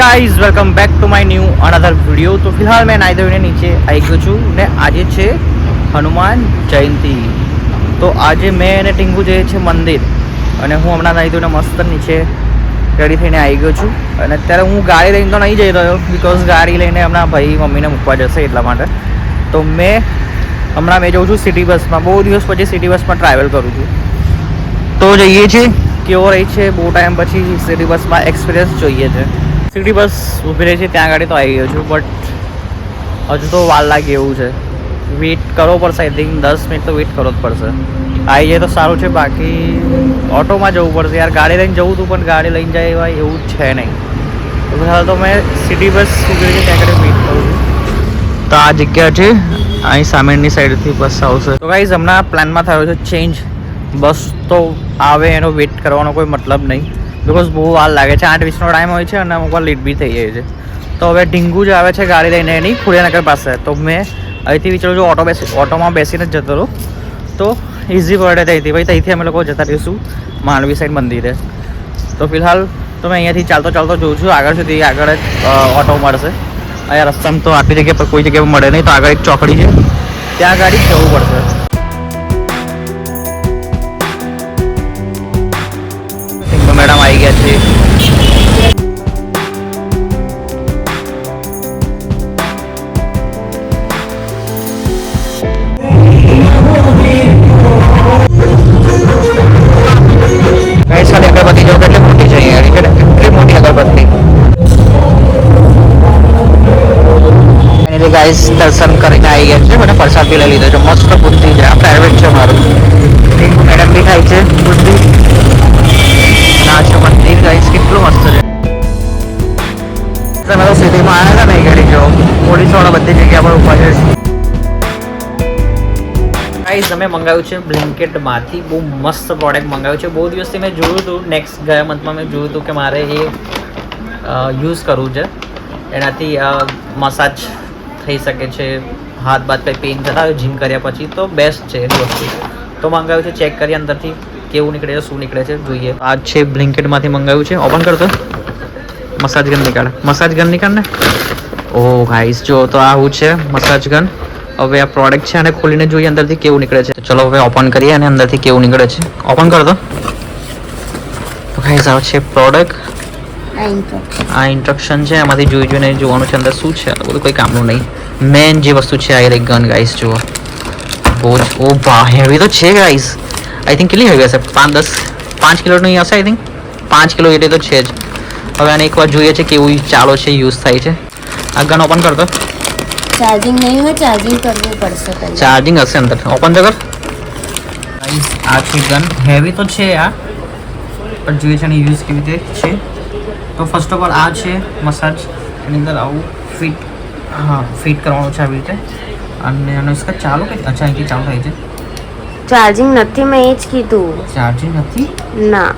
Guys welcome back to my new another video. તો ફિલહાલ મેં નાઈ ધોઈને નીચે આવી ગયો છું ને આજે છે હનુમાન જયંતિ. તો આજે મેં અને ટીંગુ જઈએ છીએ મંદિર અને હું હમણાં નાઈ ધોઈને મસ્ત નીચે રેડી થઈને આવી ગયો છું. અને અત્યારે હું ગાડી લઈને તો નહીં જઈ રહ્યો બિકોઝ ગાડી લઈને હમણાં ભાઈ મમ્મીને મૂકવા જશે એટલા માટે. તો હમણાં મેં જઉં છું સિટી બસમાં. બહુ દિવસ પછી સિટી બસમાં ટ્રાવેલ કરું છું. તો જઈએ છીએ કેવો રહી છે. બહુ ટાઈમ પછી સિટી બસમાં એક્સપિરિયન્સ જોઈએ છે. સિટી બસ ઊભી રહી છે ત્યાં ગાડી તો આવી ગયો છું બટ હજુ તો વાર લાગે એવું છે. વેઇટ કરવો પડશે. આઈ થિંક 10 મિનિટ તો વેઇટ કરવો જ પડશે. આવી જાય તો સારું છે. બાકી ઓટોમાં જવું પડશે યાર. ગાડી લઈને જવું હતું પણ ગાડી લઈને જાય એવા એવું છે નહીં. તો ફિલહાલ તો મેં સિટી બસ ઊભી રહી છે ત્યાં ગાડી વેઇટ કરું છું. તો આ જગ્યા છે. અહીં સામેની સાઈડથી બસ આવશે. તો ગાઈઝ હમણાં પ્લાનમાં થયો છે ચેન્જ. બસ તો આવે એનો વેઇટ કરવાનો કોઈ મતલબ નહીં બિકોઝ બહુ વાર લાગે છે. 8:20નો ટાઈમ હોય છે અને અમુક વાર લેટ બી થઈ જાય છે. તો હવે ઢીંગુ જ આવે છે ગાડી લઈને એની ખુડિયાનગર પાસે. તો મેં અહીંથી વિચારું છું ઓટોમાં બેસીને જ જતો રહું તો ઇઝી પડે ત્યાંથી. ભાઈ ત્યાંથી અમે લોકો જતા રહીશું માંડવી સાઈડ મંદિરે. તો ફિલહાલ તો મેં અહીંયાથી ચાલતો જોઉં છું આગળ સુધી. આગળ જ ઓટો મળશે. અહીંયા રસ્તામાં તો આટલી જગ્યા પર કોઈ જગ્યાએ મળે નહીં. તો આગળ એક ચોકડી છે ત્યાં ગાડી જવું પડશે. મેડમ આવી ગયા છે. અગરબત્તી જો કેટલી મોટી છે યાર. કેટલી મોટી અગરબત્તી. ગાઈસ દર્શન કરીને આવી ગયા છે. મને પ્રસાદ બી લઈ લીધો છે. મસ્ત બુદ્ધિ છે. આ પ્રાઇવેટ છે મારું. મેડમ બી થાય છે બુદ્ધિ. મંદિર ગાઈસ કેટલું મસ્ત છે. તમે તો સિટીમાં આવ્યા હતા ને ગાડી જો પોલીસવાળા બધી જગ્યા પર ઉભા છે. ગાઈસ અમે મંગાવ્યું છે બ્લિંકિટમાંથી. બહુ મસ્ત પ્રોડક્ટ મંગાવ્યું છે. બહુ દિવસથી મેં જોયું હતું. નેક્સ્ટ ગયા મંથમાં મેં જોયું હતું કે મારે એ યુઝ કરવું છે. એનાથી મસાજ થઈ શકે છે. હાથ બાદ કંઈ પેઇન થતા હોય જીમ કર્યા પછી તો બેસ્ટ છે એની વસ્તુ. તો મંગાવ્યું છે. ચેક કરીએ અંદરથી કેવું નીકળે છે શું નીકળે છે જોઈએ. આ છે બ્લિંકિટમાંથી મંગાવ્યું છે. ઓપન કરતો મસાજ ગન નીકાળ. મસાજ ગન નીકાળ ને. ઓ ગાઈસ જો તો આવું છે મસાજ ગન. હવે આ પ્રોડક્ટ છે અને ખોલીને જોઈએ અંદરથી કેવું નીકળે છે. ચલો હવે ઓપન કરીએ અને અંદરથી કેવું નીકળે છે. ઓપન કર દો. તો ગાઈસ આ છે પ્રોડક્ટ. આ ઇન્સ્ટ્રક્શન છે. એમાંથી જોઈને જોવાનું છે અંદર શું છે. આ બધું કોઈ કામનું નહીં. મેન જે વસ્તુ છે આ ગન ગાઈસ જુઓ. બહુ જ ઓ બા હેવી તો છે ગાઈસ. આઈ થિંક કેટલી હેવી હશે. 5 કિલોની હશે. આઈ થિંક 5 કિલો એટલે તો છે જ. હવે આને એકવાર જોઈએ છે કેવું ચાલો છે યુઝ થાય છે. આ ગન ઓપન કર દો. ચાર્જિંગ નહીં હોય. ચાર્જિંગ કરવું પડશે. ચાર્જિંગ હશે અંદર. ઓપન તો કર. આ છે ગન. હેવી તો છે આ પણ જોઈએ છે અને યુઝ કેવી રીતે છે. તો ફર્સ્ટ ઓફ ઓલ આ છે મસાજ. એની અંદર આવું ફિટ કરવાનું છે આવી રીતે. અને આનો इसका ચાલુ કે અચ્છા અહીંથી ચાલુ થાય છે. ચાર્જિંગ નથી. મેં એ જ કીધું. ચાર્જિંગ નથી ના.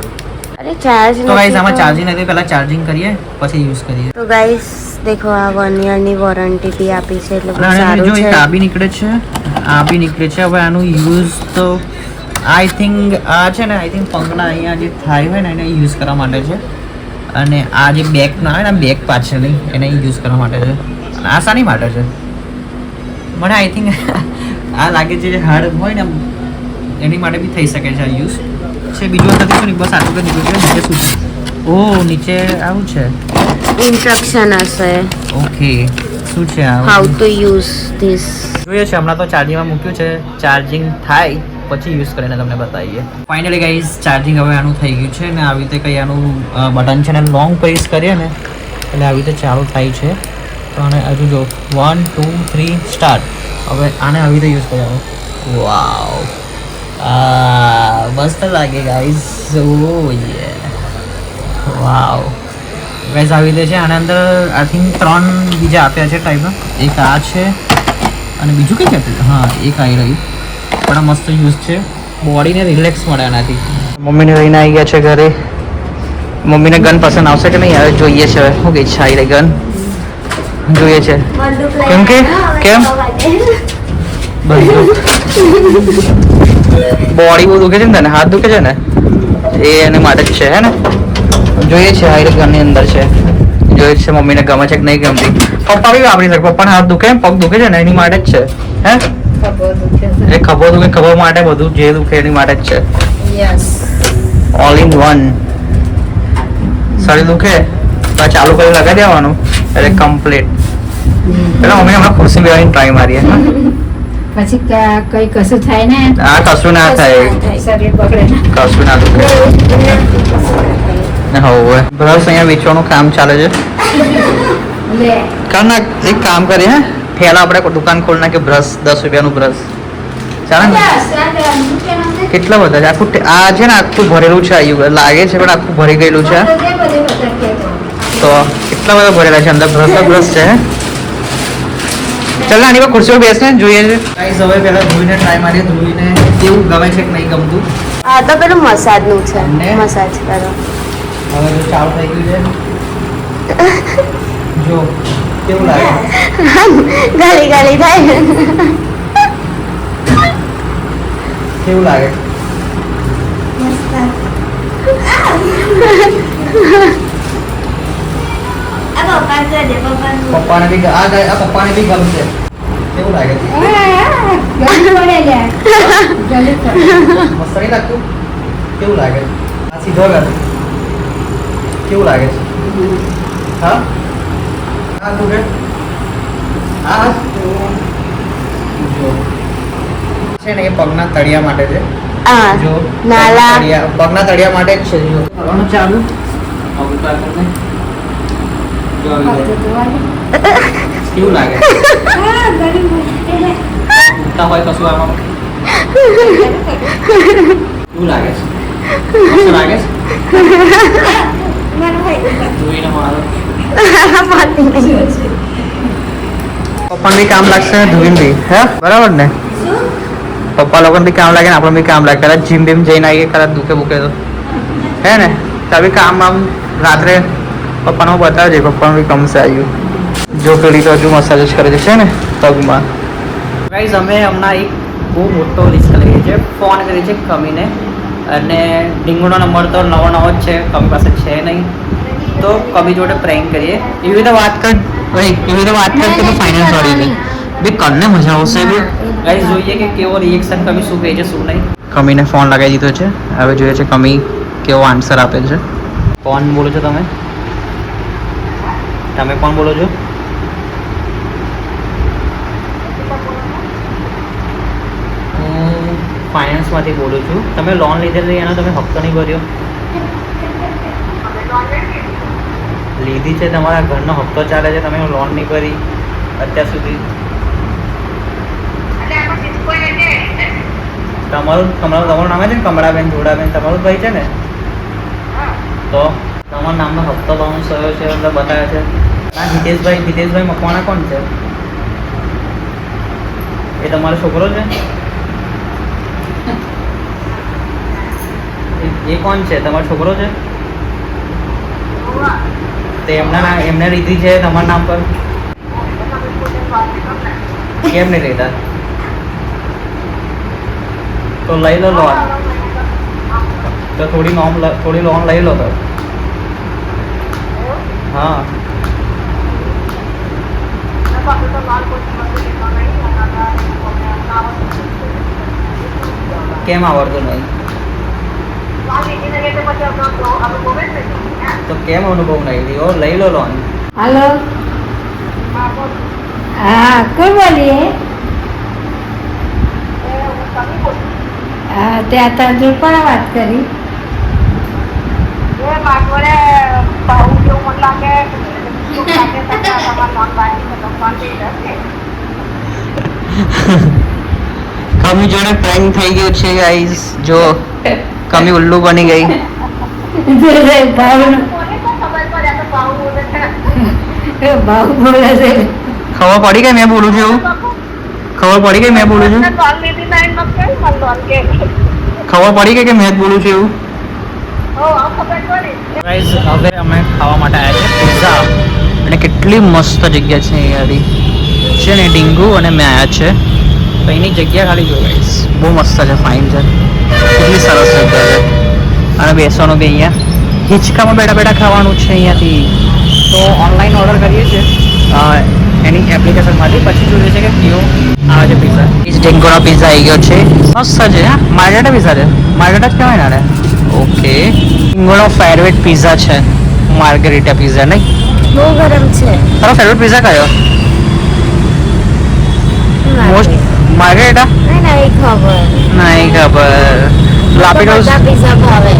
અરે ચાર્જ તો ગાઈસ આમાં ચાર્જિંગ નથી. પહેલા ચાર્જિંગ કરીએ પછી યુઝ કરીએ. તો ગાઈસ દેખો આ 1 યરની વોરંટી બી આપી છે એટલે બહુ સારું જો છે. એક આ બી નીકળે છે. આ બી નીકળે છે. હવે આનું યુઝ તો આઈ થિંક આ છે ને આઈ થિંક પગના અહીંયા જે થાય હોય ને એને યુઝ કરવા માટે છે. અને આ જે બેકનો આવે ને બેક પાછળની એને યુઝ કરવા માટે છે. આ શાની માટે છે મને આઈ થિંક આ લાગે છે જે હાર્ડ હોય ને એની માટે બી થઈ શકે છે આ યુઝ છે. બીજું નથી શું બસ આટલું જ નીકળ્યું છે. નીચે શું છે. ઓહ નીચે આવું છે. ઇન્સ્ટ્રક્શન હશે. ઓકે શું છે આ. હાઉ ટુ યુઝ ધીસ જોઈએ છે. હમણાં તો ચાર્જિંગમાં મૂક્યું છે. ચાર્જિંગ થાય પછી યુઝ કરીને તમને બતાવીએ. ફાઇનલી ગાઈઝ ચાર્જિંગ હવે આનું થઈ ગયું છે. ને આવી રીતે કંઈ આનું બટન છે ને લોંગ પ્રેસ કરીએ ને એટલે આવી રીતે ચાલુ થાય છે. તો આને હજુ જો 1 2 3 સ્ટાર્ટ. હવે આને આવી રીતે યુઝ કરવાનું. વાવ મસ્ત લાગે ગાઈઝ. ઓ યે વાવ ગાઈઝ આવી રીતે છે. આના અંદર આઈ થિંક 3 બીજા આપ્યા છે ટાઈપના. એક આ છે અને બીજું કંઈ છે. હા એક આવી રહ્યું પણ મસ્ત યુઝ છે. બોડીને રિલેક્સ મળે આનાથી. મમ્મીને લઈને આવી ગયા છે ઘરે. મમ્મીને ગન પસંદ આવશે કે નહીં હવે જોઈએ છે. શું કે ઈચ્છા આવી રહી ગન જોઈએ છે. કેમ બોડી બહુ દુખે છે ને તને. હાથ દુખે છે ને એ એને માટે જ છે હે ને. જોઈએ છે હાઈ ગનની અંદર છે જોઈએ છે મમ્મીને ગમે છે કે નહીં ગમતી. પપ્પા બી વાપરી શકે. પપ્પાને હાથ દુખે પગ દુખે છે ને એની માટે જ છે. હે એ ખભો દુખે ખભો માટે બધું જે દુખે એની માટે જ છે. All in one. શરીર દુખે તો ચાલુ કરી લગાવી દેવાનું એટલે કમ્પ્લીટ. પેલા મમ્મી હમણાં ખુરશી બેવાની ટ્રાય મારીએ. પછી કઈ કશું થાય ને હા કશું ના થાય. શરીર બગડે ને. કશું ના દુખે. હવે બ્રશ અહીંયા વેચવાનું કામ ચાલે છે. લે કારના એક કામ કરીએ હે ઠેલા આપણે દુકાન ખોલી નાખીએ બ્રશ 10 રૂપિયાનું બ્રશ ચાલે ને. કેટલા બધા છે આખું આ છે ને આખું ભરેલું છે આવ્યું લાગે છે પણ આખું ભરી ગયેલું છે. તો કેટલા બધા ભરેલા છે અંદર બ્રશ છે. ચાલ આની પર ખુરશી પર બેસને જોઈએ છે. ગાઈસ હવે પહેલા ધોઈને ટ્રાય મારીએ ધોઈને કેવું ગમે છે કે નહીં ગમતું. આ તો પેલું મસાજનું છે ને? મસાજ કરો. હવે જો ચાલુ થઈ ગયું છે જો કેવું લાગે. ગાલી ગાલી થાય. કેવું લાગે. પપ્પાને બી આ પપ્પાને બી ગમશે. કેવું લાગે છે. મસ્ત નહીં લાગતું. કેવું લાગે આ સીધો કર. કેવું લાગે છે. હા આ તું કે આ જો છે ને એ પગના તળિયા માટે છે. હા જો નાલા પગના તળિયા માટે જ છે. જો કરવાનું ચાલુ હવે ટ્રાય કરને. જો આવી ગયું. કેવું લાગે. ઉઠતા હોય કશું આમાં કેવું લાગે છે. મસ્ત લાગે છે. જોઈને મારો પપ્પાને બી કામ લાગશે ધોઈને બી હે બરાબર ને. પપ્પા લોકોને બી કામ લાગે ને આપણને બી કામ લાગે. કદાચ જીમ બીમ જઈને આવીએ કદાચ દુખે બુખે તો હે ને ત્યાં બી કામ આમ રાત્રે પપ્પાને હું બતાવજે પપ્પાનું બી ગમશે આવ્યું. જો પેલી તો હજુ મસાજ જ કરે છે ને પગમાં. ગાઈઝ અમે હમણાં એક બહુ મોટો રિસ્ક લઈએ છીએ. ફોન કરીએ છીએ કમીને અને ડીંગુનો નંબર તો નવો જ છે કમી પાસે છે નહીં. તો કમી જોડે પ્રેન્ક કરીએ એવી રીતે વાત કર ભાઈ એવી રીતે વાત કર કે ફાઇનાન્સ વાળી છે બી કરને મજા આવશે. બી ગાઈઝ જોઈએ કે કેવો રિએક્શન કમી શું કહે છે શું નહીં. કમીને ફોન લગાવી દીધો છે હવે જોઈએ છે કમી કેવો આન્સર આપે છે. કોણ બોલો છો તમે. તમે કોણ બોલો છો. હું ફાઇનાન્સમાંથી બોલું છું. તમે લોન લીધેલી એનો તમે હપ્તો નહીં ભર્યો. લીધી છે તમારા ઘરનો હપ્તો ચાલે છે તમે લોન નહીં ભરી અત્યાર સુધી. તમારું નામ છે ને કમળાબેન જોડાબેન તમારું ભાઈ છે ને. તો તમારા નામનો હપ્તો બાઉન્સ થયો છે અંદર બતાવે છે. ના હિતેશભાઈ મકવાણા કોણ છે. એ તમારો છોકરો છે. એ કોણ છે તમારો છોકરો છે. તે એમને લીધી છે તમારા નામ પર. કેમ નહીં લીધા. તો લઈ લો લોન. તો થોડી લોન લઈ લો તો. હા કેમ આવડતું નહીં. તો કેમ અનુભવ નહીં રહ્યો. લઈ લો લોન. हेलो हाँ कोई बोलिए ત્યાં તરજુ પણ વાત કરી. કમી જોડે પ્રેન્ક થઈ ગયું છે ગાઈસ. જો કમી ઉલ્લુ બની ગઈ. ભાવ બોલે છે. ખબર પડી ગઈ મેં બોલું છું એવું. ખબર પડી ગઈ મેં બોલું છું. ખબર પડી ગઈ કે મેં જ બોલું છું એવું. ગાઈસ હવે અમે ખાવા માટે આવ્યા છે પિઝા. અને કેટલી મસ્ત જગ્યા છે અહીંયાથી છે ને. ડીંગુ અને મેં આવ્યા છે તો એની જગ્યા ખાલી જો ગાઈસ બહુ મસ્ત છે ફાઇન છે. કેટલી સરસ જગ્યા છે. અને બેસવાનું બી અહીંયા હિંચકામાં બેઠા બેઠા ખાવાનું છે અહીંયાથી. તો ઓનલાઈન ઓર્ડર કરીએ છીએ એની એપ્લિકેશનમાંથી, પછી જોઈએ છે કે કેવો આવે છે પિઝા. ડિંગોનો પિઝા આવી ગયો છે, મસ્ત છે. હા, માર્ગરેટા પિઝા છે, માર્ગરેટા જ કહેવાય ને. ઓકે, ડિંગોનો ફેવરેટ પિઝા છે માર્ગરેટા પિઝા, નહીં? બહુ ગરમ છે. તારો ફેવરેટ પિઝા કયો? Most Margherita? નહીં ખબર. નહીં ખબર. લાપીનોઝ બધા પીઝા ભાવે.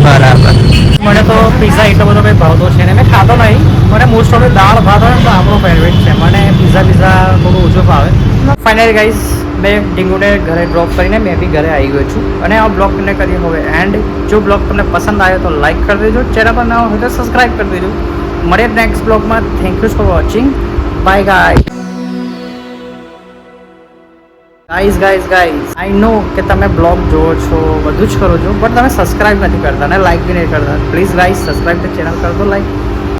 બરાબર. મને તો પિઝા એટલો બધો કંઈ ભાવતો છે ને, મેં ખાતો નહીં. મને મોસ્ટ ઓફ દાળ ભાત હોય ને તો આપણો ફેવરેટ છે. મને પિઝા થોડું ઓછું ભાવે. ફાઇનલી ગાઈઝ, મેં ડીંગુને ઘરે ડ્રોપ કરીને મેં બી ઘરે આવી ગયો છું. અને આ બ્લોગને કરીએ હવે એન્ડ. જો બ્લોગ તમને પસંદ આવ્યો તો લાઈક કરી દેજો, ચેનલ પર નવા હોય તો સબસ્ક્રાઈબ કરી દેજો. મળીએ નેક્સ્ટ બ્લોગમાં. Thank you for watching. Bye guys. Guys I know કે તમે બ્લોગ જોવો છો, બધું જ કરો છો, બટ તમે સબસ્ક્રાઈબ નથી કરતા ને લાઈક બી નહીં કરતા. Please guys subscribe the channel કર દો, લાઈક.